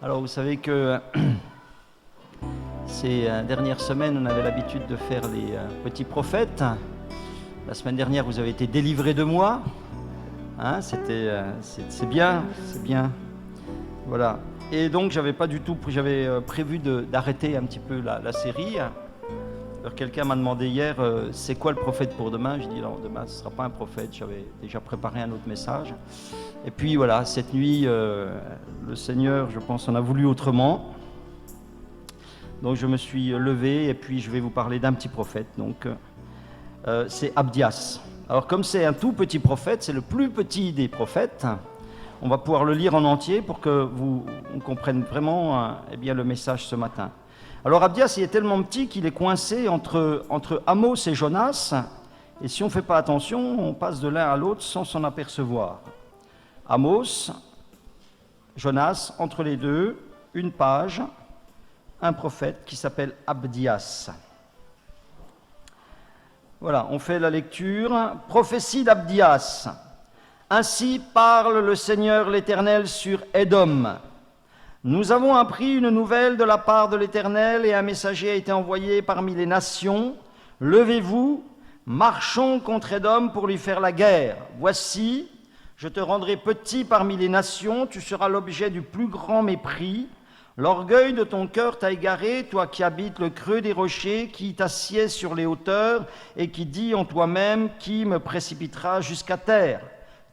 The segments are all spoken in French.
Alors vous savez que ces dernières semaines, on avait l'habitude de faire les petits prophètes. La semaine dernière, vous avez été délivrés de moi. Hein, c'est bien, c'est bien. Voilà. Et donc, j'avais prévu d'arrêter un petit peu la série. Alors, quelqu'un m'a demandé hier, c'est quoi le prophète pour demain? J'ai dit, non, demain, ce ne sera pas un prophète. J'avais déjà préparé un autre message. Et puis, voilà, cette nuit, le Seigneur, je pense, en a voulu autrement. Donc, je me suis levé et puis je vais vous parler d'un petit prophète. Donc, c'est Abdias. Alors, comme c'est un tout petit prophète, c'est le plus petit des prophètes, on va pouvoir le lire en entier pour que on comprenne vraiment le message ce matin. Alors, Abdias, il est tellement petit qu'il est coincé entre Amos et Jonas, et si on ne fait pas attention, on passe de l'un à l'autre sans s'en apercevoir. Amos, Jonas, entre les deux, une page, un prophète qui s'appelle Abdias. Voilà, on fait la lecture. Prophétie d'Abdias. Ainsi parle le Seigneur l'Éternel sur Édom. Nous avons appris une nouvelle de la part de l'Éternel et un messager a été envoyé parmi les nations. Levez-vous, marchons contre Édom pour lui faire la guerre. Voici, je te rendrai petit parmi les nations, tu seras l'objet du plus grand mépris. L'orgueil de ton cœur t'a égaré, toi qui habites le creux des rochers, qui t'assieds sur les hauteurs et qui dis en toi-même, qui me précipitera jusqu'à terre.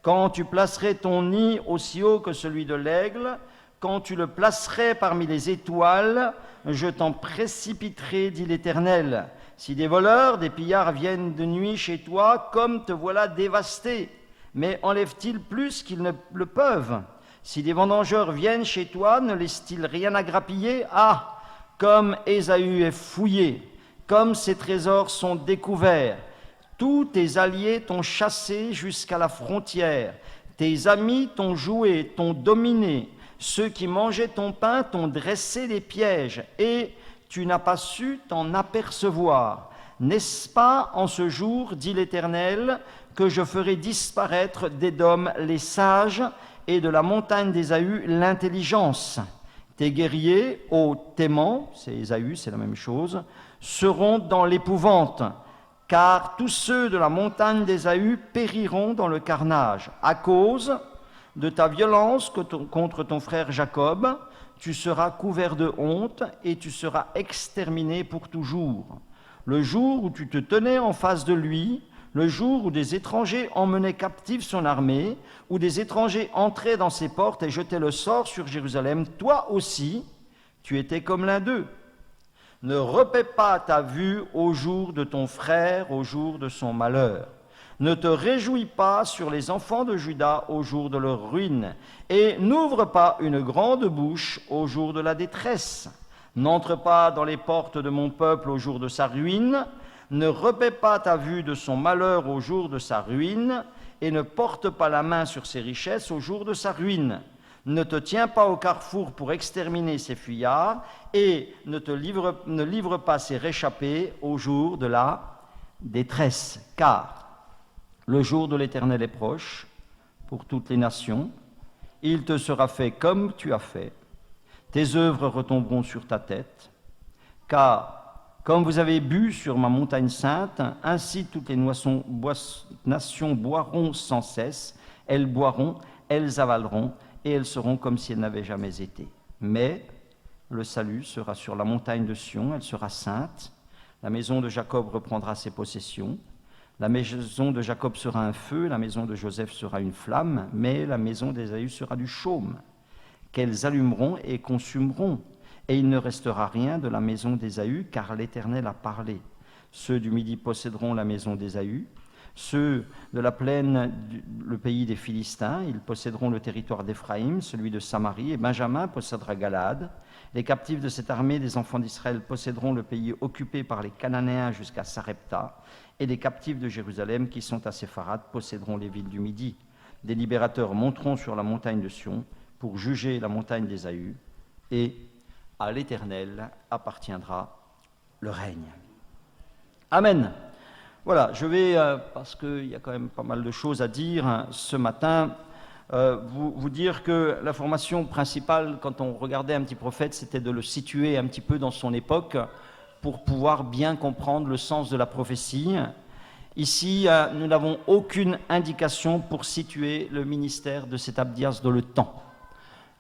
Quand tu placerais ton nid aussi haut que celui de l'aigle, quand tu le placerais parmi les étoiles, je t'en précipiterai, dit l'Éternel. Si des voleurs, des pillards viennent de nuit chez toi, comme te voilà dévasté, mais enlèvent-ils plus qu'ils ne le peuvent ? Si des vendangeurs viennent chez toi, ne laissent-ils rien à grappiller ? Ah, comme Ésaü est fouillé, comme ses trésors sont découverts. Tous tes alliés t'ont chassé jusqu'à la frontière. Tes amis t'ont joué, t'ont dominé. Ceux qui mangeaient ton pain t'ont dressé des pièges, et tu n'as pas su t'en apercevoir. N'est-ce pas en ce jour, dit l'Éternel, que je ferai disparaître d'Édom les sages et de la montagne d'Ésaü l'intelligence. Tes guerriers, ô Théman, c'est Ésaü, c'est la même chose, seront dans l'épouvante, car tous ceux de la montagne d'Ésaü périront dans le carnage. À cause de ta violence contre ton frère Jacob, tu seras couvert de honte et tu seras exterminé pour toujours. Le jour où tu te tenais en face de lui, le jour où des étrangers emmenaient captive son armée, où des étrangers entraient dans ses portes et jetaient le sort sur Jérusalem, toi aussi, tu étais comme l'un d'eux. Ne repaie pas ta vue au jour de ton frère, au jour de son malheur. Ne te réjouis pas sur les enfants de Juda au jour de leur ruine, et n'ouvre pas une grande bouche au jour de la détresse. N'entre pas dans les portes de mon peuple au jour de sa ruine. Ne repaie pas ta vue de son malheur au jour de sa ruine, et ne porte pas la main sur ses richesses au jour de sa ruine. Ne te tiens pas au carrefour pour exterminer ses fuyards, et ne livre pas ses réchappés au jour de la détresse. Car le jour de l'Éternel est proche pour toutes les nations. Il te sera fait comme tu as fait. Tes œuvres retomberont sur ta tête. Car comme vous avez bu sur ma montagne sainte, ainsi toutes les nations boiront sans cesse, elles boiront, elles avaleront, et elles seront comme si elles n'avaient jamais été. Mais le salut sera sur la montagne de Sion, elle sera sainte, la maison de Jacob reprendra ses possessions, la maison de Jacob sera un feu, la maison de Joseph sera une flamme, mais la maison d'Ésaü sera du chaume, qu'elles allumeront et consumeront. Et il ne restera rien de la maison d'Ésaü, car l'Éternel a parlé. Ceux du Midi posséderont la maison d'Ésaü, ceux de la plaine, le pays des Philistins, ils posséderont le territoire d'Éphraïm, celui de Samarie, et Benjamin possédera Galade. Les captifs de cette armée des enfants d'Israël posséderont le pays occupé par les Cananéens jusqu'à Sarepta, et les captifs de Jérusalem qui sont à Sépharad posséderont les villes du Midi. Des libérateurs monteront sur la montagne de Sion pour juger la montagne d'Ésaü, et à l'Éternel appartiendra le règne. Amen. Voilà, je vais, parce qu'il y a quand même pas mal de choses à dire ce matin, vous dire que la formation principale, quand on regardait un petit prophète, c'était de le situer un petit peu dans son époque pour pouvoir bien comprendre le sens de la prophétie. Ici, nous n'avons aucune indication pour situer le ministère de cet Abdias dans le temps.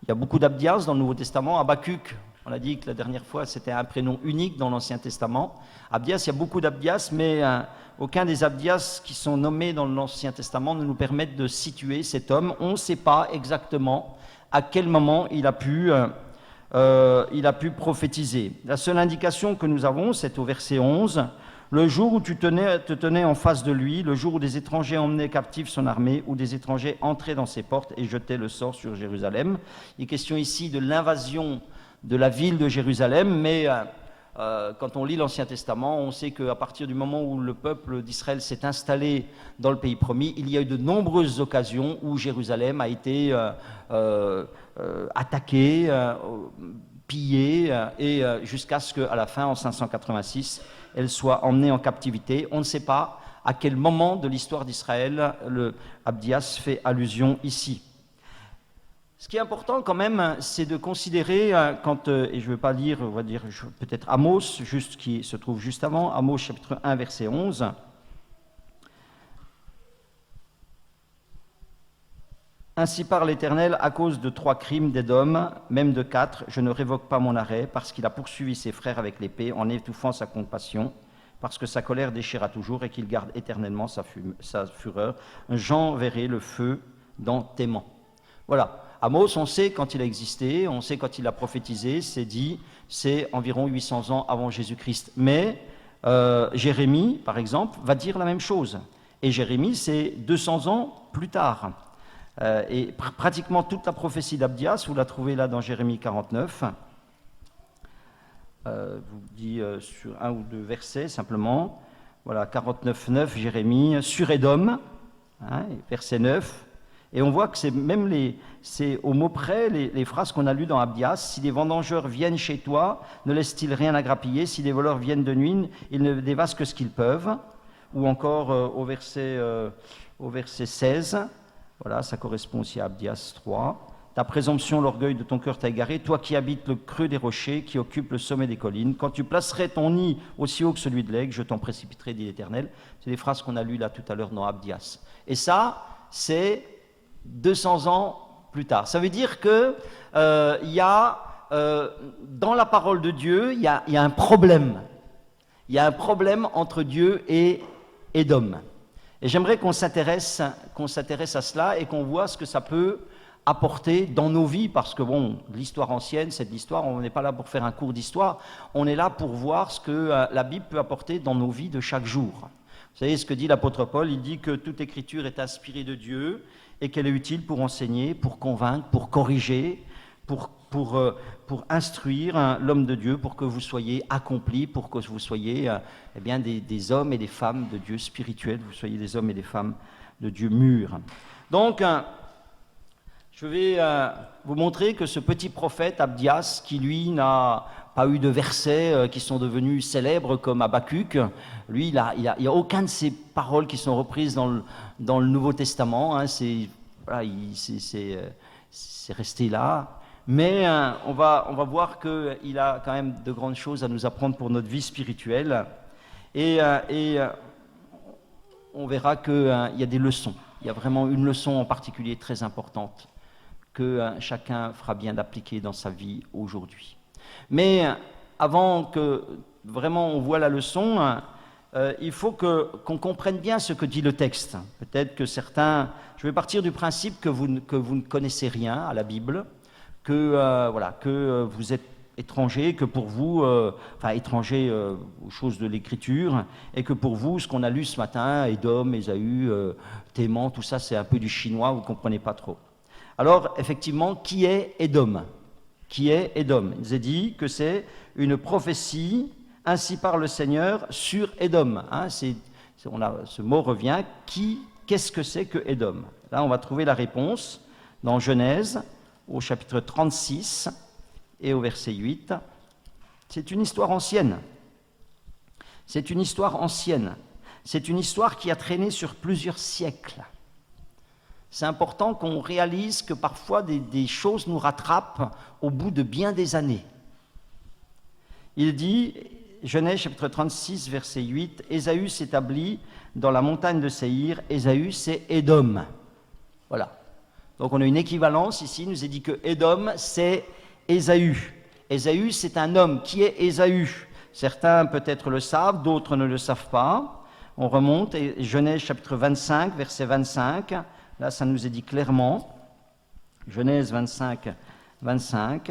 Il y a beaucoup d'Abdias dans le Nouveau Testament. Habakkuk, on a dit que la dernière fois, c'était un prénom unique dans l'Ancien Testament. Abdias, il y a beaucoup d'Abdias, mais aucun des Abdias qui sont nommés dans l'Ancien Testament ne nous permettent de situer cet homme. On ne sait pas exactement à quel moment il a pu prophétiser. La seule indication que nous avons, c'est au verset 11, « Le jour où tu te tenais en face de lui, le jour où des étrangers emmenaient captif son armée, où des étrangers entraient dans ses portes et jetaient le sort sur Jérusalem. » Il est question ici de l'invasion de la ville de Jérusalem, mais quand on lit l'Ancien Testament, on sait qu'à partir du moment où le peuple d'Israël s'est installé dans le pays promis, il y a eu de nombreuses occasions où Jérusalem a été attaquée, pillée, et jusqu'à ce qu'à la fin, en 586, elle soit emmenée en captivité. On ne sait pas à quel moment de l'histoire d'Israël le Abdias fait allusion ici. Ce qui est important quand même, c'est de considérer, et je ne vais pas lire, on va dire peut-être Amos, juste, qui se trouve juste avant, Amos chapitre 1, verset 11. Ainsi parle l'Éternel, à cause de 3 crimes d'Édom, même de 4, je ne révoque pas mon arrêt, parce qu'il a poursuivi ses frères avec l'épée, en étouffant sa compassion, parce que sa colère déchira toujours et qu'il garde éternellement sa fureur. J'enverrai le feu dans tes mains. Voilà. Amos, on sait quand il a existé, on sait quand il a prophétisé, c'est environ 800 ans avant Jésus-Christ. Mais Jérémie, par exemple, va dire la même chose. Et Jérémie, c'est 200 ans plus tard. Et pratiquement toute la prophétie d'Abdias, vous la trouvez là dans Jérémie 49. Vous dis sur un ou deux versets simplement. Voilà, 49, 9, Jérémie, sur Édom, verset 9. Et on voit que c'est au mot près les phrases qu'on a lues dans Abdias. Si des vendangeurs viennent chez toi, ne laissent-ils rien à grappiller? Si des voleurs viennent de nuit, ils ne dévastent que ce qu'ils peuvent. Ou encore au verset 16, voilà, ça correspond aussi à Abdias 3. Ta présomption, l'orgueil de ton cœur t'a égaré, toi qui habites le creux des rochers, qui occupes le sommet des collines. Quand tu placerais ton nid aussi haut que celui de l'aigle, je t'en précipiterai, dit l'Éternel. C'est des phrases qu'on a lues là tout à l'heure dans Abdias. Et ça, c'est 200 ans plus tard. Ça veut dire que y a, dans la parole de Dieu, il y a un problème. Il y a un problème entre Dieu et Édom. Et j'aimerais qu'on s'intéresse à cela et qu'on voit ce que ça peut apporter dans nos vies, parce que bon, l'histoire ancienne, c'est de l'histoire, on n'est pas là pour faire un cours d'histoire, on est là pour voir ce que la Bible peut apporter dans nos vies de chaque jour. Vous savez ce que dit l'apôtre Paul, il dit que toute écriture est inspirée de Dieu et qu'elle est utile pour enseigner, pour convaincre, pour corriger, pour instruire l'homme de Dieu, pour que vous soyez accomplis, pour que vous soyez eh bien, des hommes et des femmes de Dieu spirituels, vous soyez des hommes et des femmes de Dieu mûrs. Donc, je vais vous montrer que ce petit prophète, Abdias, qui lui n'a pas eu de versets qui sont devenus célèbres comme Habakkuk, lui, il n'y a aucun de ces paroles qui sont reprises dans le Nouveau Testament, hein, c'est resté là. Mais on va voir qu'il a quand même de grandes choses à nous apprendre pour notre vie spirituelle. Et on verra qu'il y a des leçons. Il y a vraiment une leçon en particulier très importante que chacun fera bien d'appliquer dans sa vie aujourd'hui. Mais avant que vraiment on voit la leçon, il faut qu'on comprenne bien ce que dit le texte. Peut-être que certains... Je vais partir du principe que vous ne connaissez rien à la Bible, que vous êtes étranger, que pour vous, étranger aux choses de l'Écriture, et que pour vous, ce qu'on a lu ce matin, Édom, Ésaü, Téman, tout ça, c'est un peu du chinois, vous ne comprenez pas trop. Alors, effectivement, qui est Édom? Qui est Édom? Il nous est dit que c'est une prophétie, ainsi parle le Seigneur, sur Édom. Hein, ce mot revient. Qu'est-ce que c'est que Édom? Là, on va trouver la réponse dans Genèse, au chapitre 36 et au verset 8. C'est une histoire ancienne. C'est une histoire ancienne. C'est une histoire qui a traîné sur plusieurs siècles. c'est important qu'on réalise que parfois des choses nous rattrapent au bout de bien des années. Il dit, Genèse chapitre 36, verset 8, « Ésaü s'établit dans la montagne de Séhir. » Ésaü, c'est Édom. Voilà. Donc on a une équivalence ici, il nous est dit que Édom, c'est Ésaü. Ésaü, c'est un homme. Qui est Ésaü? Certains peut-être le savent, d'autres ne le savent pas. On remonte, et Genèse chapitre 25, verset 25. Là, ça nous est dit clairement. Genèse 25, 25.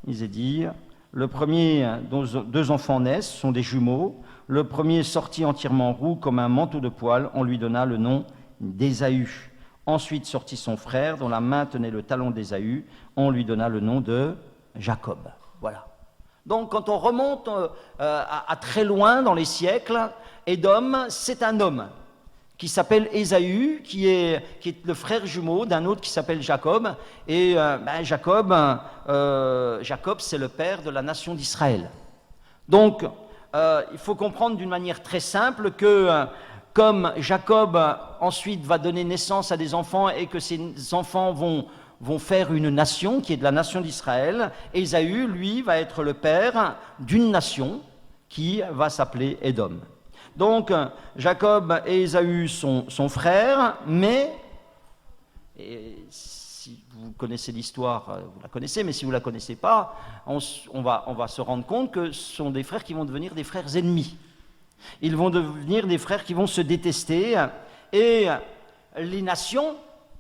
Il est dit, le premier dont deux enfants naissent sont des jumeaux. Le premier sortit entièrement roux comme un manteau de poil. On lui donna le nom d'Ésaü. Ensuite sortit son frère, dont la main tenait le talon d'Ésaü. On lui donna le nom de Jacob. Voilà. Donc, quand on remonte à très loin dans les siècles, Édom, c'est un homme qui s'appelle Ésaü, qui est le frère jumeau d'un autre qui s'appelle Jacob. Et Jacob, c'est le père de la nation d'Israël. Donc, il faut comprendre d'une manière très simple que comme Jacob ensuite va donner naissance à des enfants et que ces enfants vont faire une nation qui est de la nation d'Israël, Ésaü, lui, va être le père d'une nation qui va s'appeler Édom. Donc, Jacob et Ésaü sont frères, mais, et si vous connaissez l'histoire, vous la connaissez, mais si vous ne la connaissez pas, on va se rendre compte que ce sont des frères qui vont devenir des frères ennemis. Ils vont devenir des frères qui vont se détester, et les nations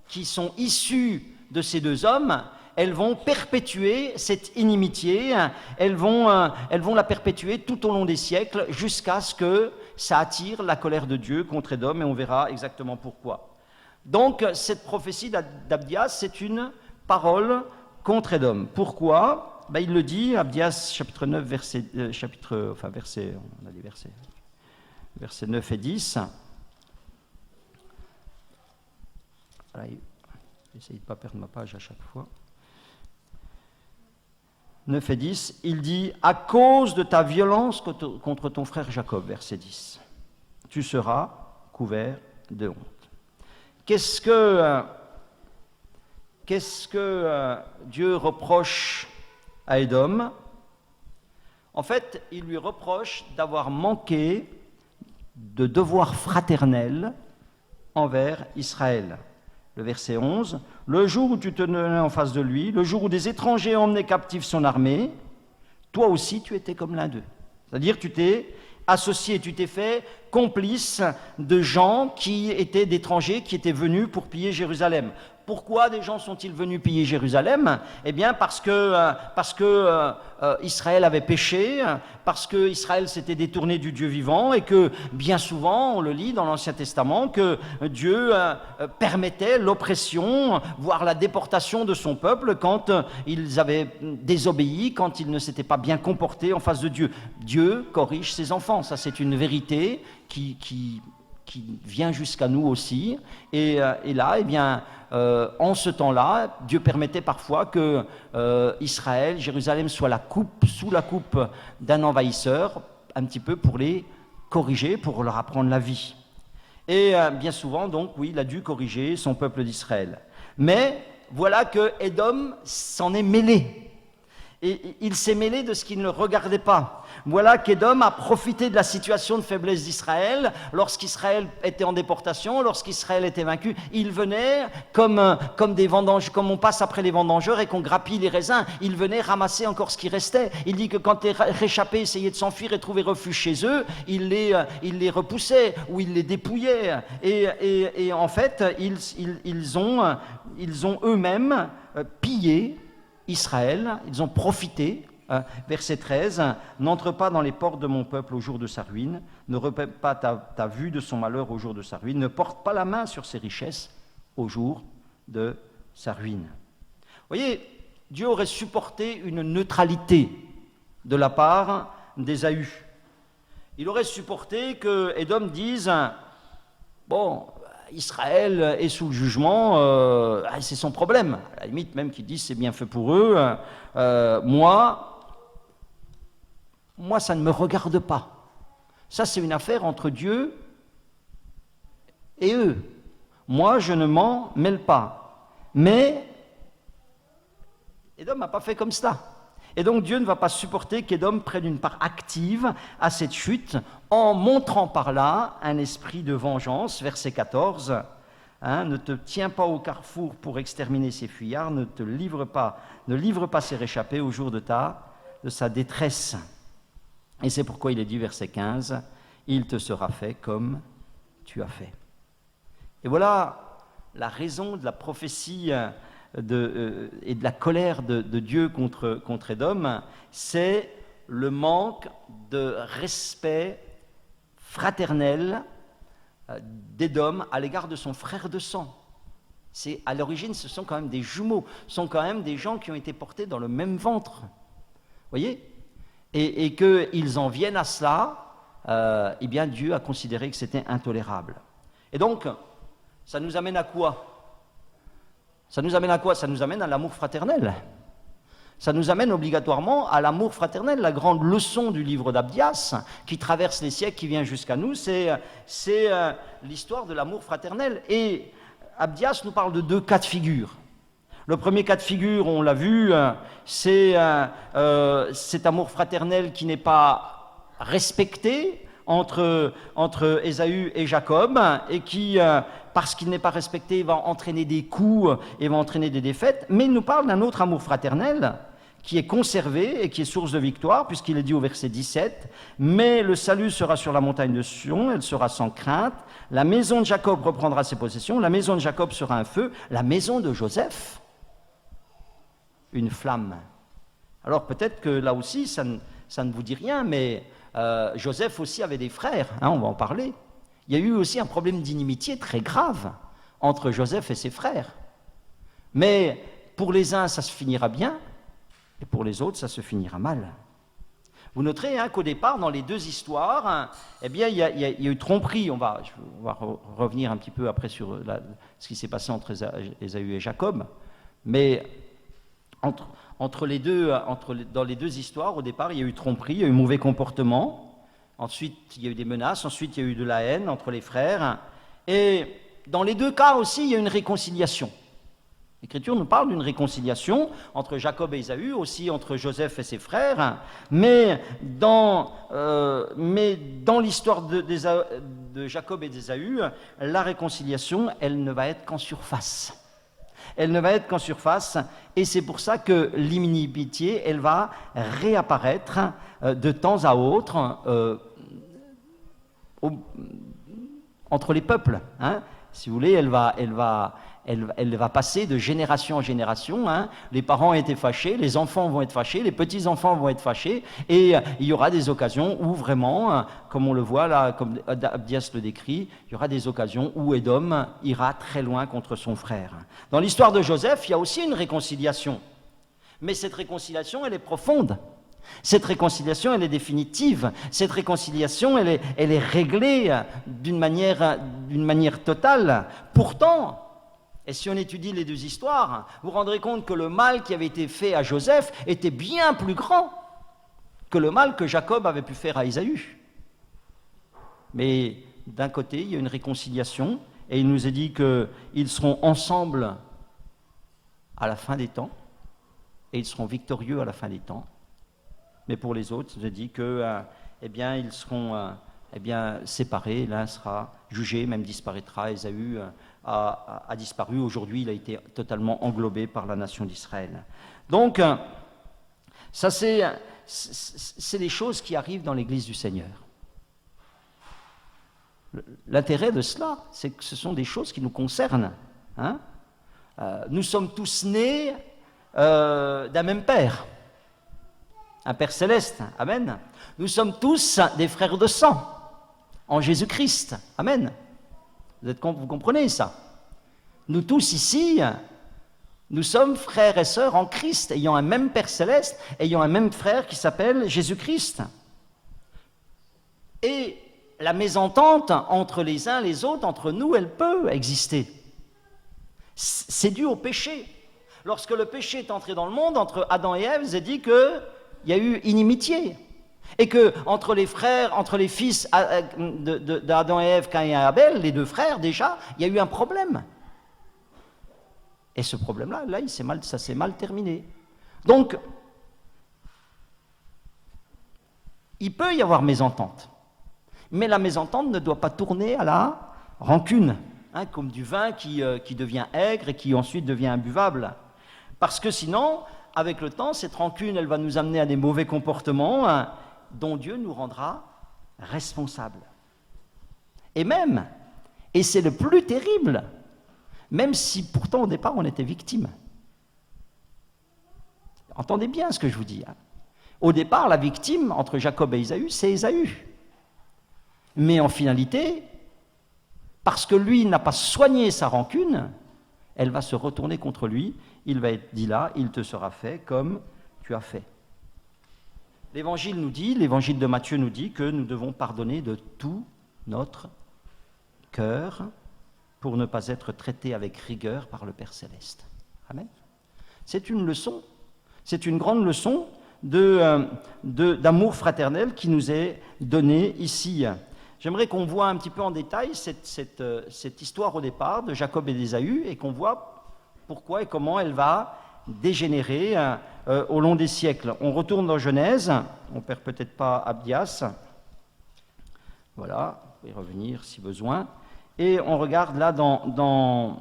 qui sont issues de ces deux hommes, elles vont perpétuer cette inimitié, elles vont la perpétuer tout au long des siècles jusqu'à ce que ça attire la colère de Dieu contre Édom, et on verra exactement pourquoi. Donc cette prophétie d'Abdias, c'est une parole contre Édom. Pourquoi? Il le dit, Abdias chapitre 9, versets 9 et 10. Voilà, j'essaie de ne pas perdre ma page à chaque fois. 9 et 10, il dit « À cause de ta violence contre ton frère Jacob », verset 10, « tu seras couvert de honte. » Qu'est-ce que Dieu reproche à Édom? En fait, il lui reproche d'avoir manqué de devoir fraternel envers Israël. Le verset 11, « Le jour où tu te tenais en face de lui, le jour où des étrangers emmenaient captif son armée, toi aussi tu étais comme l'un d'eux. » C'est-à-dire tu t'es associé, tu t'es fait complice de gens qui étaient d'étrangers, qui étaient venus pour piller Jérusalem. Pourquoi des gens sont-ils venus piller Jérusalem? Eh bien parce que Israël avait péché, parce que Israël s'était détourné du Dieu vivant, et que bien souvent, on le lit dans l'Ancien Testament, que Dieu permettait l'oppression, voire la déportation de son peuple quand ils avaient désobéi, quand ils ne s'étaient pas bien comportés en face de Dieu. Dieu corrige ses enfants, ça c'est une vérité qui vient jusqu'à nous aussi. Et là, eh bien, en ce temps-là, Dieu permettait parfois que Israël, Jérusalem, soit sous la coupe d'un envahisseur, un petit peu pour les corriger, pour leur apprendre la vie. Et bien souvent, donc, oui, il a dû corriger son peuple d'Israël. Mais voilà que Édom s'en est mêlé. Et il s'est mêlé de ce qui ne le regardait pas. Voilà qu'Édom a profité de la situation de faiblesse d'Israël. Lorsqu'Israël était en déportation, lorsqu'Israël était vaincu, il venait comme des vendangeurs, comme on passe après les vendangeurs et qu'on grappille les raisins, il venait ramasser encore ce qui restait. Il dit que quand les réchappés essayaient de s'enfuir et trouver refuge chez eux, il les repoussait ou il les dépouillait. Et en fait, ils ont eux-mêmes pillé Israël, ils ont profité. Verset 13, « N'entre pas dans les portes de mon peuple au jour de sa ruine, ne répète pas ta vue de son malheur au jour de sa ruine, ne porte pas la main sur ses richesses au jour de sa ruine. » Vous voyez, Dieu aurait supporté une neutralité de la part d'Ésaü. Il aurait supporté que Édom dise « Bon, Israël est sous le jugement, c'est son problème. » À la limite même qu'il dise « C'est bien fait pour eux, moi, ça ne me regarde pas. Ça, c'est une affaire entre Dieu et eux. moi je ne m'en mêle pas. Mais Édom n'a pas fait comme cela. Et donc Dieu ne va pas supporter qu'Édom prenne une part active à cette chute en montrant par là un esprit de vengeance. Verset 14, ne te tiens pas au carrefour pour exterminer ses fuyards, ne livre pas ses réchappés au jour de sa détresse. Et c'est pourquoi il est dit, verset 15, il te sera fait comme tu as fait. Et voilà la raison de la prophétie et de la colère de Dieu contre Édom, c'est le manque de respect fraternel d'Édom à l'égard de son frère de sang. À l'origine, ce sont quand même des jumeaux, ce sont quand même des gens qui ont été portés dans le même ventre. Vous voyez ? Et qu'ils en viennent à cela, eh bien Dieu a considéré que c'était intolérable. Et donc, ça nous amène à quoi ? Ça nous amène à quoi ? Ça nous amène à l'amour fraternel. Ça nous amène obligatoirement à l'amour fraternel. La grande leçon du livre d'Abdias, qui traverse les siècles, qui vient jusqu'à nous, c'est l'histoire de l'amour fraternel. Et Abdias nous parle de 2 cas de figure. Le premier cas de figure, on l'a vu, c'est cet amour fraternel qui n'est pas respecté entre Ésaü et Jacob, et qui, parce qu'il n'est pas respecté, va entraîner des coups et va entraîner des défaites. Mais il nous parle d'un autre amour fraternel qui est conservé et qui est source de victoire, puisqu'il est dit au verset 17, « Mais le salut sera sur la montagne de Sion, elle sera sans crainte, la maison de Jacob reprendra ses possessions, la maison de Jacob sera un feu, la maison de Joseph, une flamme. » Alors peut-être que là aussi, ça ne vous dit rien, mais Joseph aussi avait des frères, on va en parler. Il y a eu aussi un problème d'inimitié très grave entre Joseph et ses frères. Mais pour les uns, ça se finira bien, et pour les autres, ça se finira mal. Vous noterez qu'au départ, dans les 2 histoires, eh bien, il y a eu tromperie. On va revenir un petit peu après sur ce qui s'est passé entre Ésaü et Jacob. Mais dans les 2 histoires, au départ, il y a eu tromperie, il y a eu mauvais comportement. Ensuite, il y a eu des menaces. Ensuite, il y a eu de la haine entre les frères. Et dans les 2 cas aussi, il y a eu une réconciliation. L'Écriture nous parle d'une réconciliation entre Jacob et Ésaü, aussi entre Joseph et ses frères, mais dans l'histoire de Jacob et d'Ésaü, la réconciliation, elle ne va être qu'en surface. Elle ne va être qu'en surface, et c'est pour ça que l'inimitié, elle va réapparaître de temps à autre entre les peuples. Si vous voulez, elle va passer de génération en génération. Les parents étaient fâchés, les enfants vont être fâchés, les petits-enfants vont être fâchés, et il y aura des occasions où vraiment, comme on le voit là, comme Abdias le décrit, il y aura des occasions où Édom ira très loin contre son frère. Dans l'histoire de Joseph, il y a aussi une réconciliation. Mais cette réconciliation, elle est profonde. Cette réconciliation, elle est définitive. Cette réconciliation, elle est réglée d'une manière totale. Pourtant, et si on étudie les 2 histoires, vous vous rendrez compte que le mal qui avait été fait à Joseph était bien plus grand que le mal que Jacob avait pu faire à Ésaü. Mais d'un côté, il y a une réconciliation, et il nous est dit qu'ils seront ensemble à la fin des temps, et ils seront victorieux à la fin des temps. Mais pour les autres, il nous est dit que, ils seront séparés. L'un sera jugé, même disparaîtra. Ésaü a disparu. Aujourd'hui, il a été totalement englobé par la nation d'Israël. Donc, ça c'est les choses qui arrivent dans l'Église du Seigneur. L'intérêt de cela, c'est que ce sont des choses qui nous concernent. Nous sommes tous nés d'un même Père, un Père céleste. Amen. Nous sommes tous des frères de sang en Jésus-Christ. Amen. Vous comprenez ça? Nous tous ici, nous sommes frères et sœurs en Christ, ayant un même Père céleste, ayant un même frère qui s'appelle Jésus-Christ. Et la mésentente entre les uns et les autres, entre nous, elle peut exister. C'est dû au péché. Lorsque le péché est entré dans le monde, entre Adam et Ève, c'est dit qu'il y a eu inimitié. Et que entre les frères, entre les fils d'Adam et Ève, Caïn et Abel, les deux frères déjà, il y a eu un problème. Et ce problème-là, ça s'est mal terminé. Donc, il peut y avoir mésentente. Mais la mésentente ne doit pas tourner à la rancune, hein, comme du vin qui devient aigre et qui ensuite devient imbuvable. Parce que sinon, avec le temps, cette rancune, elle va nous amener à des mauvais comportements, hein, dont Dieu nous rendra responsables. Et même, et c'est le plus terrible, même si pourtant au départ on était victime. Entendez bien ce que je vous dis. Hein. Au départ, la victime entre Jacob et Ésaü, c'est Ésaü. Mais en finalité, parce que lui n'a pas soigné sa rancune, elle va se retourner contre lui. Il va être dit là, il te sera fait comme tu as fait. L'évangile de Matthieu nous dit que nous devons pardonner de tout notre cœur pour ne pas être traités avec rigueur par le Père Céleste. Amen. C'est une leçon, c'est une grande leçon d'amour fraternel qui nous est donnée ici. J'aimerais qu'on voit un petit peu en détail cette histoire au départ de Jacob et d'Ésaü et qu'on voit pourquoi et comment elle va dégénérer au long des siècles. On retourne dans Genèse, on ne perd peut-être pas Abdias. Voilà, vous pouvez revenir si besoin. Et on regarde là dans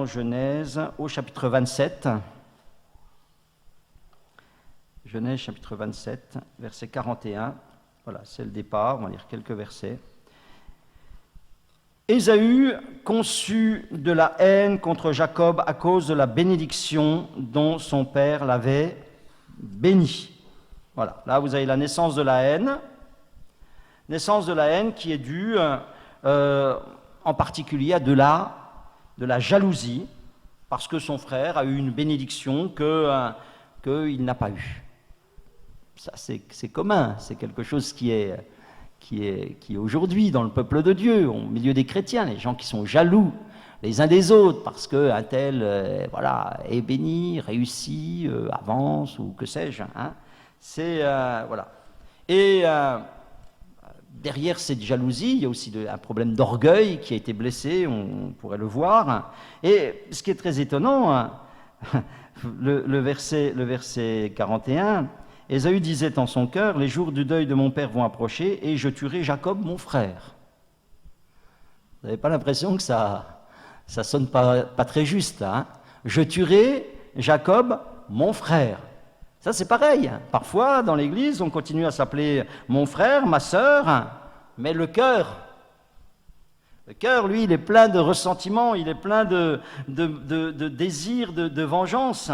Genèse au chapitre 27. Genèse chapitre 27, verset 41. Voilà, c'est le départ, on va lire quelques versets. Ésaü conçut de la haine contre Jacob à cause de la bénédiction dont son père l'avait béni. Voilà, là vous avez la naissance de la haine qui est due en particulier à de la jalousie, parce que son frère a eu une bénédiction qu'il n'a pas eue. Ça, c'est commun, c'est quelque chose qui est aujourd'hui dans le peuple de Dieu, au milieu des chrétiens, les gens qui sont jaloux les uns des autres parce qu'un tel est béni, réussi, avance ou que sais-je. Hein. Voilà. Et derrière cette jalousie, il y a aussi un problème d'orgueil qui a été blessé, on pourrait le voir. Et ce qui est très étonnant, le verset 41, Ésaü disait en son cœur, « Les jours du deuil de mon père vont approcher et je tuerai Jacob, mon frère. » Vous n'avez pas l'impression que ça sonne pas très juste, hein? Je tuerai Jacob, mon frère. Ça, c'est pareil. Parfois, dans l'Église, on continue à s'appeler mon frère, ma sœur, mais le cœur, lui, il est plein de ressentiment, il est plein de désir, de vengeance.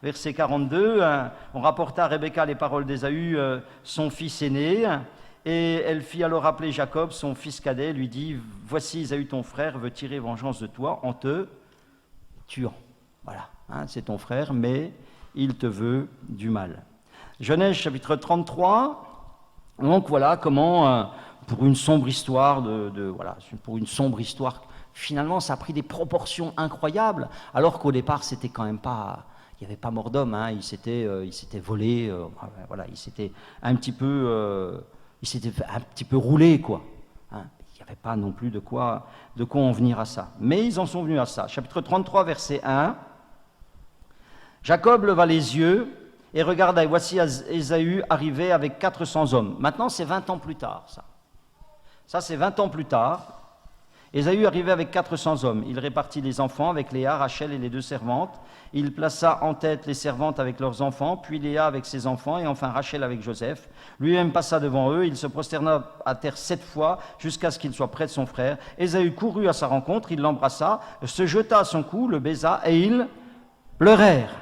Verset 42, on rapporta à Rebecca les paroles d'Ésaü, son fils aîné, et elle fit alors appeler Jacob, son fils cadet, lui dit, « Voici Ésaü ton frère veut tirer vengeance de toi en te tuant. » Voilà, hein, c'est ton frère, mais il te veut du mal. Genèse chapitre 33, donc voilà comment, pour une sombre histoire, finalement ça a pris des proportions incroyables, alors qu'au départ c'était quand même pas... Il n'y avait pas mort d'homme, hein, il s'était volé, il s'était un petit peu roulé, quoi. Hein. Il n'y avait pas non plus de quoi en venir à ça. Mais ils en sont venus à ça. Chapitre 33, verset 1. Jacob leva les yeux et regarda, et voici Ésaü arrivait avec 400 hommes. Maintenant, c'est 20 ans plus tard, ça. Ça, c'est 20 ans plus tard. Ésaü arrivait avec 400 hommes. Il répartit les enfants avec Léa, Rachel et les 2 servantes. Il plaça en tête les servantes avec leurs enfants, puis Léa avec ses enfants, et enfin Rachel avec Joseph. Lui-même passa devant eux. Il se prosterna à terre 7 fois, jusqu'à ce qu'il soit près de son frère. Ésaü courut à sa rencontre, il l'embrassa, se jeta à son cou, le baisa, et ils pleurèrent.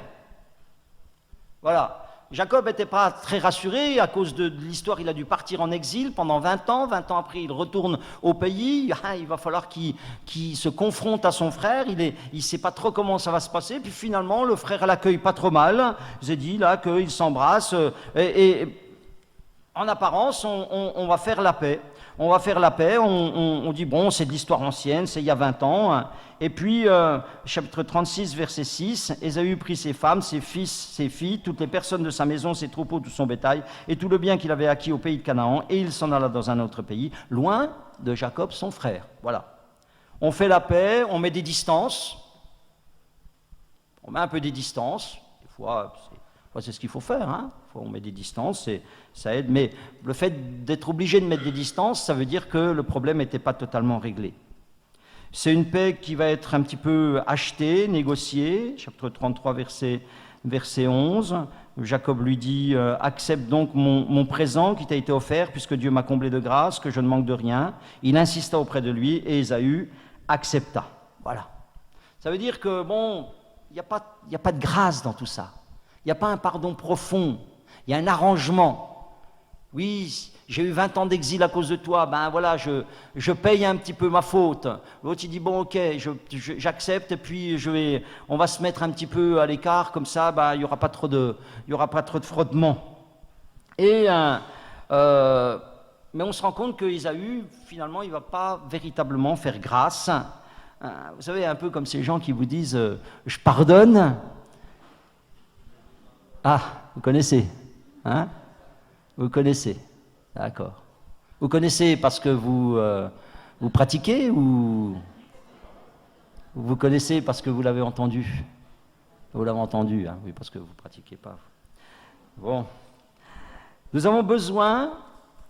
Voilà. Jacob n'était pas très rassuré à cause de l'histoire, il a dû partir en exil pendant 20 ans. 20 ans après, il retourne au pays. Il va falloir qu'il se confronte à son frère. Il ne sait pas trop comment ça va se passer. Puis finalement, le frère l'accueille pas trop mal. J'ai dit là qu'ils s'embrassent. Et en apparence, on va faire la paix. on va faire la paix, on dit, bon, c'est de l'histoire ancienne, c'est il y a 20 ans. Et puis, chapitre 36, verset 6, Ésaü prit ses femmes, ses fils, ses filles, toutes les personnes de sa maison, ses troupeaux, tout son bétail, et tout le bien qu'il avait acquis au pays de Canaan, et il s'en alla dans un autre pays, loin de Jacob, son frère. Voilà. On fait la paix, on met des distances, on met un peu des distances, des fois, c'est ce qu'il faut faire, hein. On met des distances, ça aide, mais le fait d'être obligé de mettre des distances, ça veut dire que le problème n'était pas totalement réglé. C'est une paix qui va être un petit peu achetée, négociée, chapitre 33, verset 11. Jacob lui dit, accepte donc mon présent qui t'a été offert, puisque Dieu m'a comblé de grâce, que je ne manque de rien. Il insista auprès de lui, et Ésaü accepta. Voilà. Ça veut dire que, bon, il n'y a pas de grâce dans tout ça. Il n'y a pas un pardon profond. Il y a un arrangement. Oui, j'ai eu 20 ans d'exil à cause de toi, ben voilà, je paye un petit peu ma faute. L'autre, il dit, bon, ok, j'accepte, et puis on va se mettre un petit peu à l'écart, comme ça, ben, il n'y aura pas trop de frottement. Et, mais on se rend compte qu'Ésaü, finalement, il ne va pas véritablement faire grâce. Vous savez, un peu comme ces gens qui vous disent, je pardonne. Ah, vous connaissez, hein? Vous connaissez, d'accord. Vous connaissez parce que vous pratiquez ou vous connaissez parce que vous l'avez entendu? Vous l'avez entendu, hein? Oui, parce que vous ne pratiquez pas. Bon. Nous avons besoin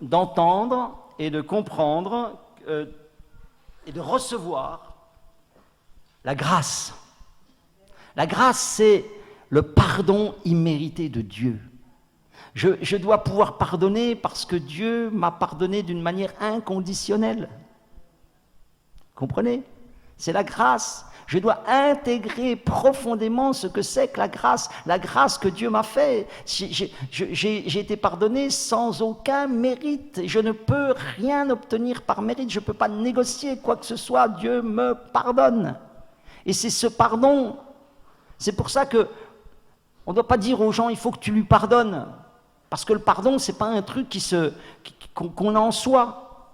d'entendre et de comprendre et de recevoir la grâce. La grâce, c'est le pardon immérité de Dieu. Je dois pouvoir pardonner parce que Dieu m'a pardonné d'une manière inconditionnelle. Comprenez? C'est la grâce. Je dois intégrer profondément ce que c'est que la grâce que Dieu m'a fait. J'ai été pardonné sans aucun mérite. Je ne peux rien obtenir par mérite. Je ne peux pas négocier quoi que ce soit. Dieu me pardonne. Et c'est ce pardon. C'est pour ça que on ne doit pas dire aux gens, il faut que tu lui pardonnes. Parce que le pardon, ce n'est pas un truc qu'on a en soi.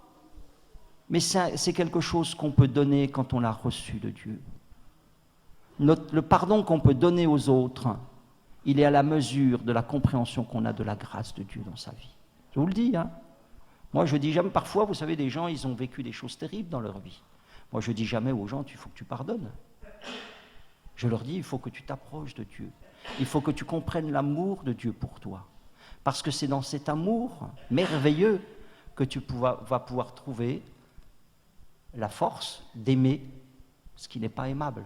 Mais c'est quelque chose qu'on peut donner quand on l'a reçu de Dieu. Le pardon qu'on peut donner aux autres, il est à la mesure de la compréhension qu'on a de la grâce de Dieu dans sa vie. Je vous le dis, hein. Moi, je dis jamais, parfois, vous savez, des gens, ils ont vécu des choses terribles dans leur vie. Moi, je dis jamais aux gens, il faut que tu pardonnes. Je leur dis, il faut que tu t'approches de Dieu. Il faut que tu comprennes l'amour de Dieu pour toi. Parce que c'est dans cet amour merveilleux que tu vas pouvoir trouver la force d'aimer ce qui n'est pas aimable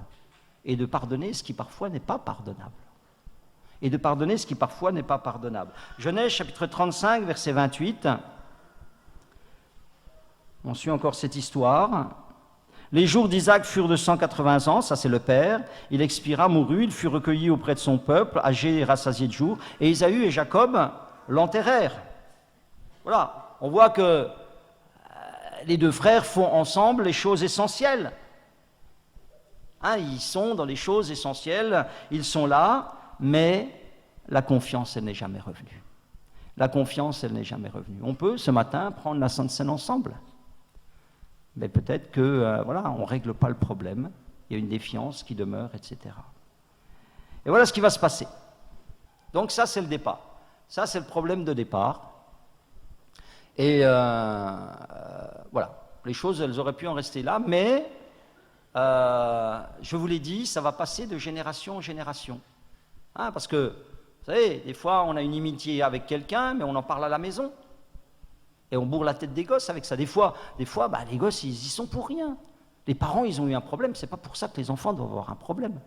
et de pardonner ce qui parfois n'est pas pardonnable. Et de pardonner ce qui parfois n'est pas pardonnable. Genèse chapitre 35, verset 28. On suit encore cette histoire. Les jours d'Isaac furent de 180 ans, ça c'est le père. Il expira, mourut, il fut recueilli auprès de son peuple, âgé et rassasié de jours. Et Ésaü et Jacob l'enterrèrent. Voilà, on voit que les deux frères font ensemble les choses essentielles. Hein, ils sont dans les choses essentielles, ils sont là, mais la confiance, elle n'est jamais revenue. La confiance, elle n'est jamais revenue. On peut, ce matin, prendre la Sainte Seine ensemble. Mais peut-être que, voilà, on ne règle pas le problème, il y a une défiance qui demeure, etc. Et voilà ce qui va se passer. Donc ça, c'est le départ. Ça, c'est le problème de départ. Et voilà, les choses, elles auraient pu en rester là, mais, je vous l'ai dit, ça va passer de génération en génération. Hein, parce que, vous savez, des fois, on a une inimitié avec quelqu'un, mais on en parle à la maison. Et on bourre la tête des gosses avec ça. Des fois bah, les gosses, ils y sont pour rien. Les parents, ils ont eu un problème. C'est pas pour ça que les enfants doivent avoir un problème.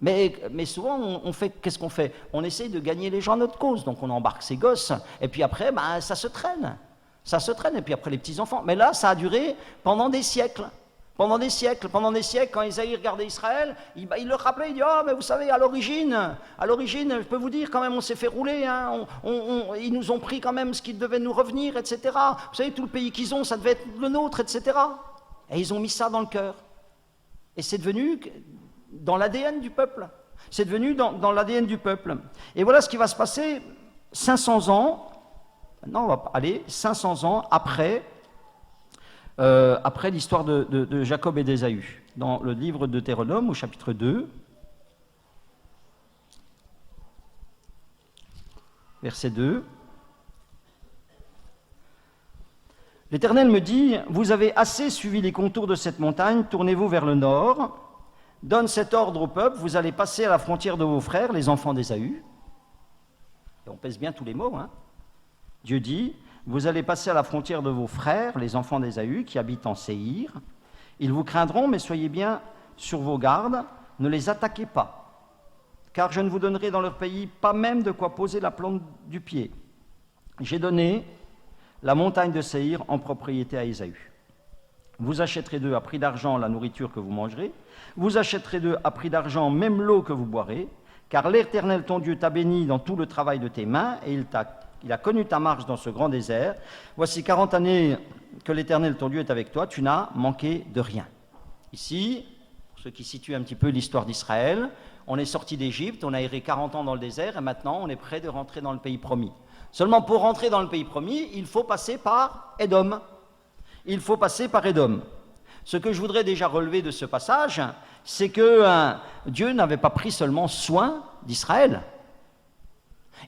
Mais souvent, qu'est-ce qu'on fait? On essaye de gagner les gens à notre cause. Donc on embarque ces gosses. Et puis après, bah, ça se traîne. Ça se traîne. Et puis après, les petits-enfants. Mais là, ça a duré pendant des siècles. Pendant des siècles, quand Isaïe regardait Israël, il leur rappelait, il dit, oh, mais vous savez, à l'origine, je peux vous dire, quand même, on s'est fait rouler, hein, ils nous ont pris quand même ce qui devait nous revenir, etc. Vous savez, tout le pays qu'ils ont, ça devait être le nôtre, etc. Et ils ont mis ça dans le cœur. Et c'est devenu dans l'ADN du peuple. C'est devenu dans l'ADN du peuple. Et voilà ce qui va se passer 500 ans, maintenant on va aller 500 ans après après l'histoire de Jacob et d'Ésaü, dans le livre de Deutéronome au chapitre 2, verset 2. L'Éternel me dit, vous avez assez suivi les contours de cette montagne, tournez-vous vers le nord, donne cet ordre au peuple, vous allez passer à la frontière de vos frères, les enfants d'Ésaü. Et on pèse bien tous les mots, hein. Dieu dit, vous allez passer à la frontière de vos frères, les enfants d'Ésaü, qui habitent en Séhir. Ils vous craindront, mais soyez bien sur vos gardes, ne les attaquez pas, car je ne vous donnerai dans leur pays pas même de quoi poser la plante du pied. J'ai donné la montagne de Séhir en propriété à Ésaü. Vous achèterez d'eux à prix d'argent la nourriture que vous mangerez, vous achèterez d'eux à prix d'argent même l'eau que vous boirez, car l'Éternel ton Dieu t'a béni dans tout le travail de tes mains, et il a connu ta marche dans ce grand désert. Voici 40 années que l'Éternel ton Dieu est avec toi, tu n'as manqué de rien. Ici, pour ceux qui situent un petit peu l'histoire d'Israël, on est sorti d'Égypte, on a erré 40 ans dans le désert, et maintenant on est prêt de rentrer dans le pays promis. Seulement pour rentrer dans le pays promis, il faut passer par Édom. Il faut passer par Édom. Ce que je voudrais déjà relever de ce passage, c'est que Dieu n'avait pas pris seulement soin d'Israël.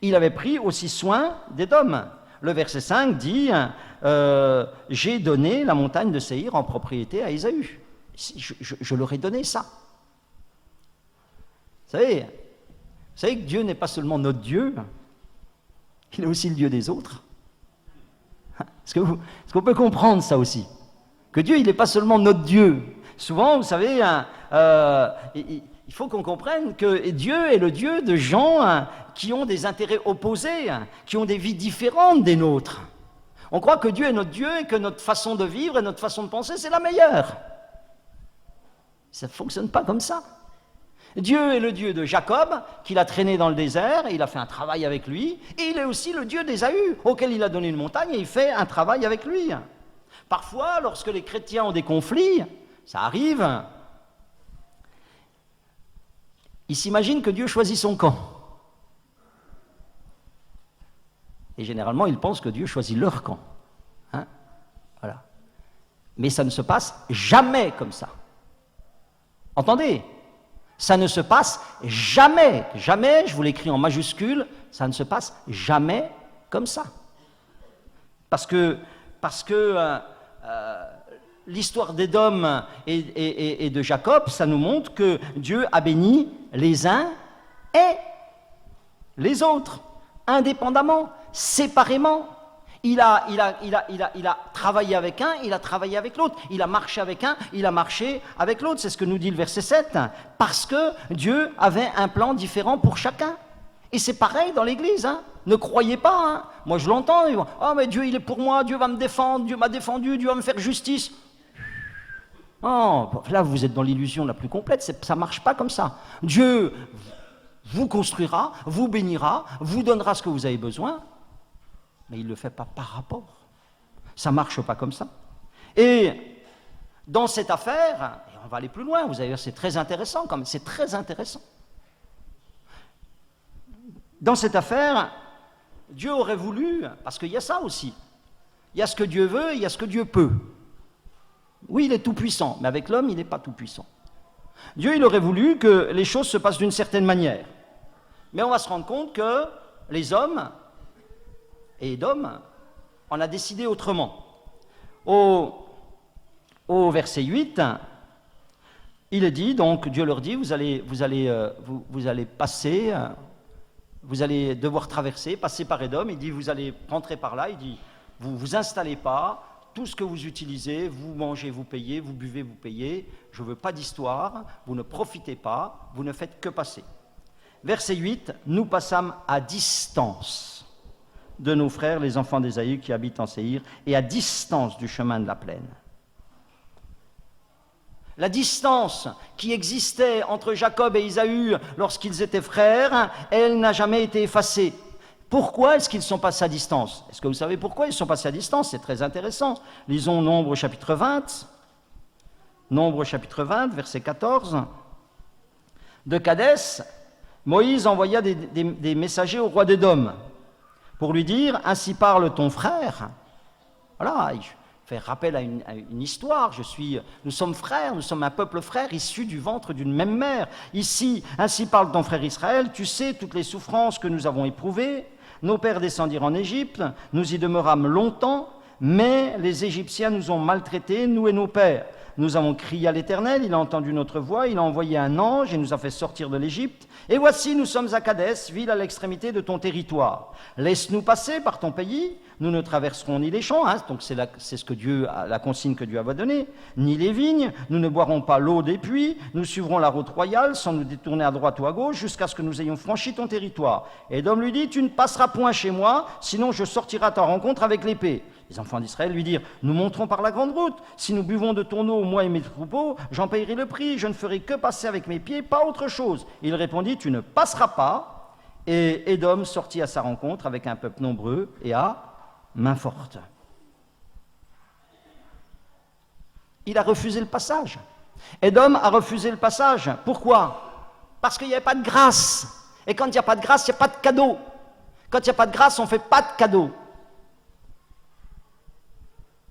Il avait pris aussi soin d'Édom. Le verset 5 dit « J'ai donné la montagne de Séhir en propriété à Ésaü. » Je leur ai donné ça. Vous savez que Dieu n'est pas seulement notre Dieu, il est aussi le Dieu des autres. Est-ce qu'on peut comprendre ça aussi? Que Dieu, il n'est pas seulement notre Dieu. Souvent, vous savez, il faut qu'on comprenne que Dieu est le Dieu de gens qui ont des intérêts opposés, qui ont des vies différentes des nôtres. On croit que Dieu est notre Dieu et que notre façon de vivre et notre façon de penser, c'est la meilleure. Ça ne fonctionne pas comme ça. Dieu est le Dieu de Jacob, qu'il a traîné dans le désert, et il a fait un travail avec lui, et il est aussi le Dieu d'Ésaü, auquel il a donné une montagne, et il fait un travail avec lui. Parfois, lorsque les chrétiens ont des conflits, ça arrive, ils s'imaginent que Dieu choisit son camp. Et généralement, ils pensent que Dieu choisit leur camp. Hein? Voilà. Mais ça ne se passe jamais comme ça. Entendez ? Ça ne se passe jamais, jamais, je vous l'écris en majuscule, ça ne se passe jamais comme ça. Parce que l'histoire d'Édom et de Jacob, ça nous montre que Dieu a béni les uns et les autres, indépendamment, séparément. Il a travaillé avec un, il a travaillé avec l'autre. Il a marché avec un, il a marché avec l'autre. C'est ce que nous dit le verset 7. Parce que Dieu avait un plan différent pour chacun. Et c'est pareil dans l'Église. Hein. Ne croyez pas. Hein. Moi, je l'entends. Oh, mais Dieu, il est pour moi. Dieu va me défendre. Dieu m'a défendu. Dieu va me faire justice. Oh, là, vous êtes dans l'illusion la plus complète. Ça ne marche pas comme ça. Dieu vous construira, vous bénira, vous donnera ce que vous avez besoin. Mais il ne le fait pas par rapport. Ça ne marche pas comme ça. Et dans cette affaire, et on va aller plus loin, vous allez voir, c'est très intéressant quand même, c'est très intéressant. Dans cette affaire, Dieu aurait voulu, parce qu'il y a ça aussi, il y a ce que Dieu veut et il y a ce que Dieu peut. Oui, il est tout-puissant, mais avec l'homme, il n'est pas tout-puissant. Dieu, il aurait voulu que les choses se passent d'une certaine manière. Mais on va se rendre compte que les hommes et Édom, on a décidé autrement. Au verset 8, il est dit, donc Dieu leur dit, vous allez passer, vous allez devoir traverser, passer par Édom. Il dit, vous allez rentrer par là. Il dit, vous vous installez pas, tout ce que vous utilisez, vous mangez, vous payez, vous buvez, vous payez. Je ne veux pas d'histoire, vous ne profitez pas, vous ne faites que passer. Verset 8, nous passâmes à distance de nos frères, les enfants d'Ésaü qui habitent en Séhir, et à distance du chemin de la plaine. La distance qui existait entre Jacob et Ésaü lorsqu'ils étaient frères, elle n'a jamais été effacée. Pourquoi est-ce qu'ils sont passés à distance? Est-ce que vous savez pourquoi ils sont passés à distance? C'est très intéressant. Lisons Nombre chapitre 20. Nombre chapitre 20, verset 14. De Kadès, Moïse envoya des messagers au roi d'Édom pour lui dire, ainsi parle ton frère. Voilà, il faire rappel à une histoire. Nous sommes frères, nous sommes un peuple frère issu du ventre d'une même mère. Ici, ainsi parle ton frère Israël, tu sais toutes les souffrances que nous avons éprouvées. Nos pères descendirent en Égypte, nous y demeurâmes longtemps, mais les Égyptiens nous ont maltraités, nous et nos pères. Nous avons crié à l'Éternel, il a entendu notre voix, il a envoyé un ange et nous a fait sortir de l'Égypte. Et voici, nous sommes à Kadès, ville à l'extrémité de ton territoire. Laisse-nous passer par ton pays, nous ne traverserons ni les champs, donc c'est ce que la consigne que Dieu avait donnée, ni les vignes, nous ne boirons pas l'eau des puits, nous suivrons la route royale sans nous détourner à droite ou à gauche jusqu'à ce que nous ayons franchi ton territoire. Et Édom lui dit, tu ne passeras point chez moi, sinon je sortirai à ta rencontre avec l'épée. Les enfants d'Israël lui dirent, nous monterons par la grande route, si nous buvons de ton eau, moi et mes troupeaux, j'en payerai le prix, je ne ferai que passer avec mes pieds, pas autre chose. Il répondit, tu ne passeras pas. Et Édom sortit à sa rencontre avec un peuple nombreux et à main forte. Il a refusé le passage. Édom a refusé le passage. Pourquoi? Parce qu'il n'y avait pas de grâce. Et quand il n'y a pas de grâce, il n'y a pas de cadeau. Quand il n'y a pas de grâce, on ne fait pas de cadeau.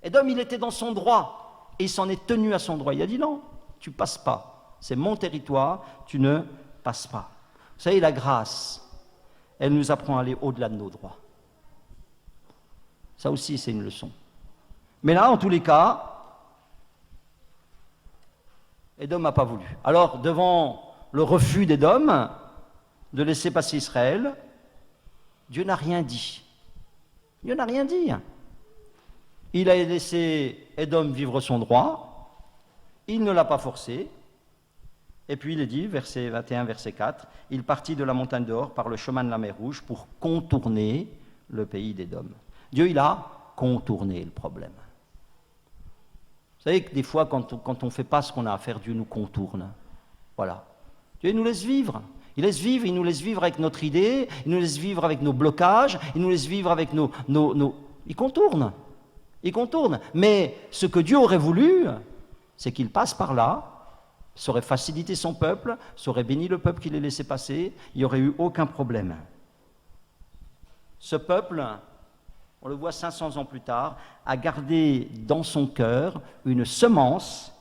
Édom, il était dans son droit, et il s'en est tenu à son droit. Il a dit non, tu passes pas. C'est mon territoire, tu ne passes pas. Vous savez, la grâce, elle nous apprend à aller au-delà de nos droits. Ça aussi, c'est une leçon. Mais là, en tous les cas, Édom n'a pas voulu. Alors, devant le refus d'Édom de laisser passer Israël, Dieu n'a rien dit. Dieu n'a rien dit. Il a laissé Édom vivre son droit, il ne l'a pas forcé, et puis il est dit, verset 21, verset 4, il partit de la montagne d'Or par le chemin de la mer Rouge pour contourner le pays d'Édom. Dieu, il a contourné le problème. Vous savez que des fois, quand on ne fait pas ce qu'on a à faire, Dieu nous contourne. Voilà. Dieu nous laisse vivre. Il nous laisse vivre avec notre idée, il nous laisse vivre avec nos blocages, il nous laisse vivre avec nos... Il contourne. Il contourne. Mais ce que Dieu aurait voulu, c'est qu'il passe par là, ça aurait facilité son peuple, ça aurait béni le peuple qu'il ait laissé passer, il n'y aurait eu aucun problème. Ce peuple, on le voit 500 ans plus tard, a gardé dans son cœur une semence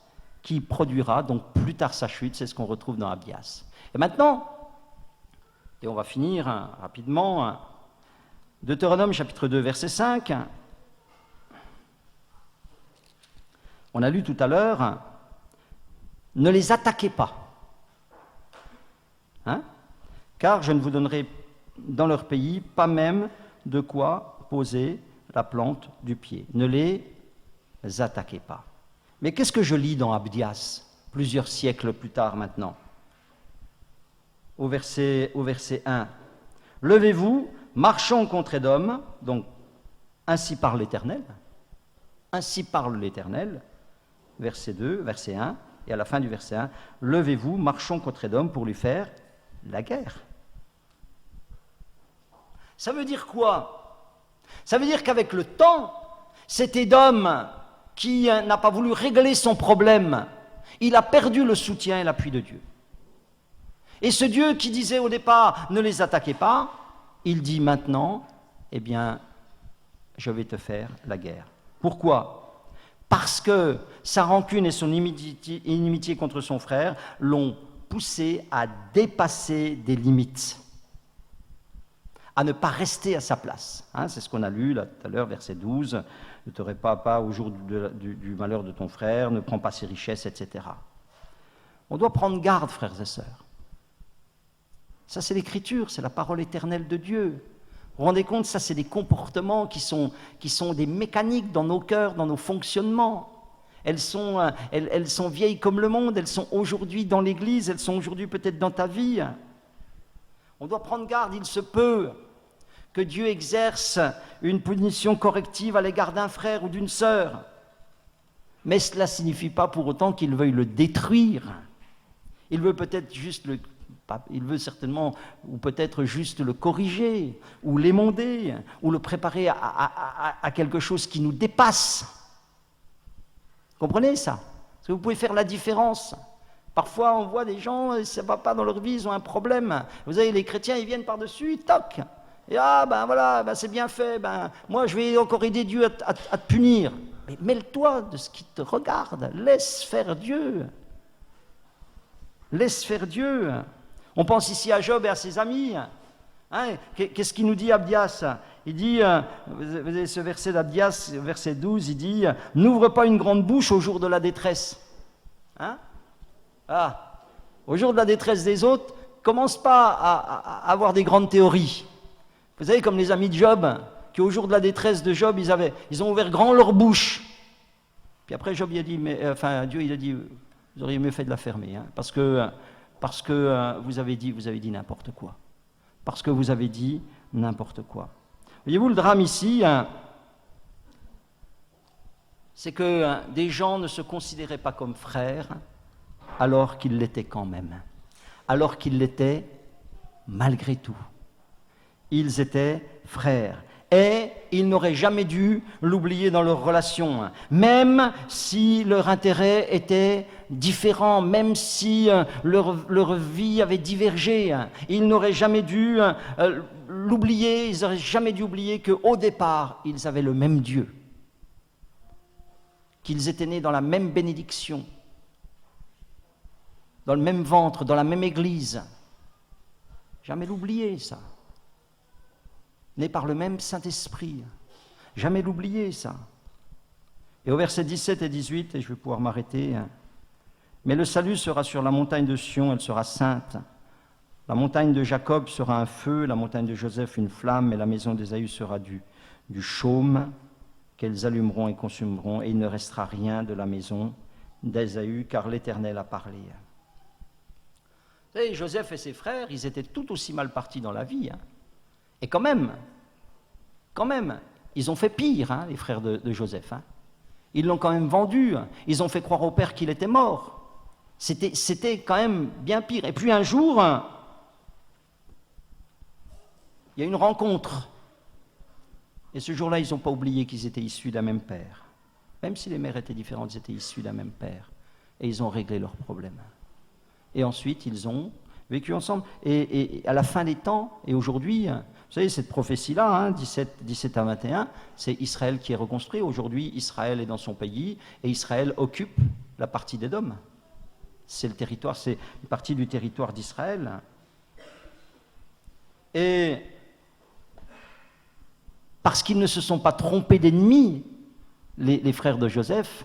qui produira donc plus tard sa chute, c'est ce qu'on retrouve dans Abdias. Et maintenant, et on va finir rapidement, Deutéronome chapitre 2 verset 5, on a lu tout à l'heure, ne les attaquez pas, car je ne vous donnerai dans leur pays pas même de quoi poser la plante du pied. Ne les attaquez pas. Mais qu'est-ce que je lis dans Abdias, plusieurs siècles plus tard maintenant? Au verset 1, « Levez-vous, marchons contre Édom, donc ainsi parle l'Éternel, ainsi parle l'Éternel, verset 2, verset 1, et à la fin du verset 1, « Levez-vous, marchons contre Édom pour lui faire la guerre. » Ça veut dire quoi? Ça veut dire qu'avec le temps, cet Édom qui n'a pas voulu régler son problème, il a perdu le soutien et l'appui de Dieu. Et ce Dieu qui disait au départ, ne les attaquez pas, il dit maintenant, eh bien, je vais te faire la guerre. Pourquoi? Parce que sa rancune et son inimitié contre son frère l'ont poussé à dépasser des limites, à ne pas rester à sa place. C'est ce qu'on a lu là, tout à l'heure, verset 12, « Ne te répare pas au jour du malheur de ton frère, ne prends pas ses richesses, etc. » On doit prendre garde, frères et sœurs. Ça, c'est l'Écriture, c'est la parole éternelle de Dieu. Vous vous rendez compte, ça, c'est des comportements qui sont des mécaniques dans nos cœurs, dans nos fonctionnements. Elles sont vieilles comme le monde, elles sont aujourd'hui dans l'Église, elles sont aujourd'hui peut-être dans ta vie. On doit prendre garde, il se peut que Dieu exerce une punition corrective à l'égard d'un frère ou d'une sœur. Mais cela ne signifie pas pour autant qu'il veuille le détruire. Il veut peut-être juste il veut certainement, ou peut-être juste le corriger, ou l'émonder, ou le préparer à quelque chose qui nous dépasse. Comprenez ça? Parce que vous pouvez faire la différence. Parfois, on voit des gens, ça ne va pas dans leur vie, ils ont un problème. Vous savez, les chrétiens, ils viennent par-dessus, toc. Et voilà, c'est bien fait, moi je vais encore aider Dieu à te punir. Mais mêle-toi de ce qui te regarde, laisse faire Dieu. Laisse faire Dieu. On pense ici à Job et à ses amis. Hein, qu'est-ce qu'il nous dit Abdias? Il dit, vous avez ce verset d'Abdias, verset 12, il dit « N'ouvre pas une grande bouche au jour de la détresse. Hein » Au jour de la détresse des autres, commence pas à avoir des grandes théories. Vous savez, comme les amis de Job, qui au jour de la détresse de Job, ils ont ouvert grand leur bouche. Puis après, Job, il a dit, Dieu, il a dit, vous auriez mieux fait de la fermer, hein, parce que vous avez dit n'importe quoi. Parce que vous avez dit n'importe quoi. Voyez-vous, le drame ici, c'est que des gens ne se considéraient pas comme frères, alors qu'ils l'étaient quand même. Alors qu'ils l'étaient malgré tout. Ils étaient frères. Et ils n'auraient jamais dû l'oublier dans leur relation, même si leur intérêt était différent, même si leur vie avait divergé. Ils n'auraient jamais dû l'oublier, ils n'auraient jamais dû oublier qu'au départ, ils avaient le même Dieu, qu'ils étaient nés dans la même bénédiction, dans le même ventre, dans la même église. Jamais l'oublier, ça. Né par le même Saint-Esprit. Jamais l'oublier, ça. Et au verset 17 et 18, et je vais pouvoir m'arrêter, mais le salut sera sur la montagne de Sion, elle sera sainte. La montagne de Jacob sera un feu, la montagne de Joseph une flamme, et la maison d'Ésaü sera du chaume qu'elles allumeront et consumeront, et il ne restera rien de la maison d'Ésaü, car l'Éternel a parlé. Vous savez, Joseph et ses frères, ils étaient tout aussi mal partis dans la vie, hein. Et quand même, ils ont fait pire, hein, les frères de Joseph. Hein. Ils l'ont quand même vendu, ils ont fait croire au père qu'il était mort. C'était quand même bien pire. Et puis un jour, il y a une rencontre. Et ce jour-là, ils n'ont pas oublié qu'ils étaient issus d'un même père. Même si les mères étaient différentes, ils étaient issus d'un même père. Et ils ont réglé leurs problèmes. Et ensuite, ils ont vécu ensemble. Et à la fin des temps, et aujourd'hui, vous savez, cette prophétie-là, hein, 17 à 21, c'est Israël qui est reconstruit. Aujourd'hui, Israël est dans son pays, et Israël occupe la partie d'Édom. C'est une partie du territoire d'Israël. Et parce qu'ils ne se sont pas trompés d'ennemis, les frères de Joseph,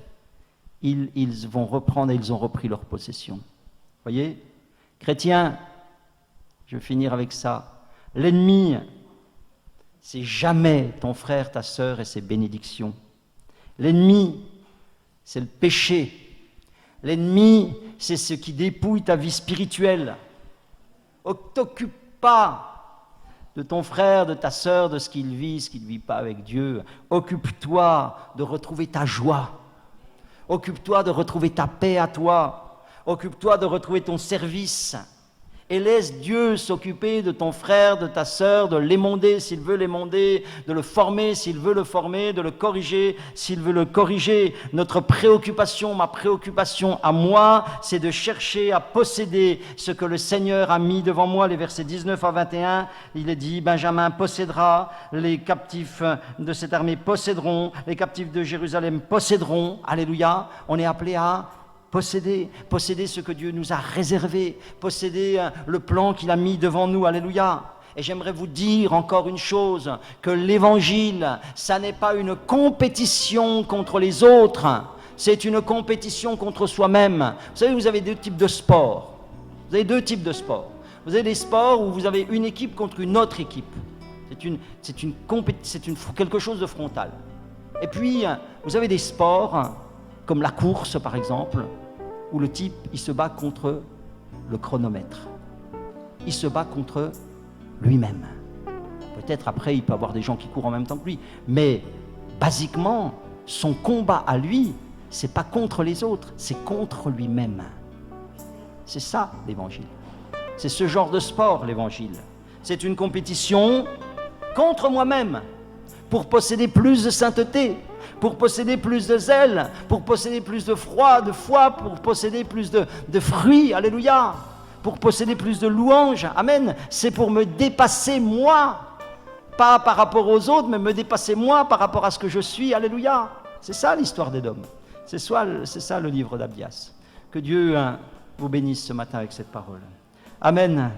ils vont reprendre et ils ont repris leur possession. Voyez, chrétiens, je vais finir avec ça. L'ennemi, c'est jamais ton frère, ta sœur et ses bénédictions. L'ennemi, c'est le péché. L'ennemi, c'est ce qui dépouille ta vie spirituelle. Ne t'occupe pas de ton frère, de ta sœur, de ce qu'il ne vit pas avec Dieu. Occupe-toi de retrouver ta joie. Occupe-toi de retrouver ta paix à toi. Occupe-toi de retrouver ton service. Et laisse Dieu s'occuper de ton frère, de ta sœur, de l'émonder s'il veut l'émonder, de le former s'il veut le former, de le corriger s'il veut le corriger. Notre préoccupation, ma préoccupation à moi, c'est de chercher à posséder ce que le Seigneur a mis devant moi. Les versets 19 à 21, il est dit, Benjamin possédera, les captifs de cette armée posséderont, les captifs de Jérusalem posséderont. Alléluia, on est appelé à posséder ce que Dieu nous a réservé, posséder le plan qu'il a mis devant nous, alléluia. Et j'aimerais vous dire encore une chose, que l'évangile, ça n'est pas une compétition contre les autres, c'est une compétition contre soi-même. Vous savez, vous avez deux types de sports. Vous avez deux types de sports. Vous avez des sports où vous avez une équipe contre une autre équipe. C'est quelque chose de frontal. Et puis, vous avez des sports, comme la course par exemple, où le type, il se bat contre le chronomètre. Il se bat contre lui-même. Peut-être après, il peut y avoir des gens qui courent en même temps que lui. Mais, basiquement, son combat à lui, c'est pas contre les autres, c'est contre lui-même. C'est ça, l'évangile. C'est ce genre de sport, l'évangile. C'est une compétition contre moi-même, pour posséder plus de sainteté, pour posséder plus de zèle, pour posséder plus de foi, pour posséder plus de fruits, alléluia, pour posséder plus de louanges, amen. C'est pour me dépasser moi, pas par rapport aux autres, mais me dépasser moi par rapport à ce que je suis, alléluia. C'est ça l'histoire d'Édom. C'est ça le livre d'Abdias. Que Dieu vous bénisse ce matin avec cette parole. Amen.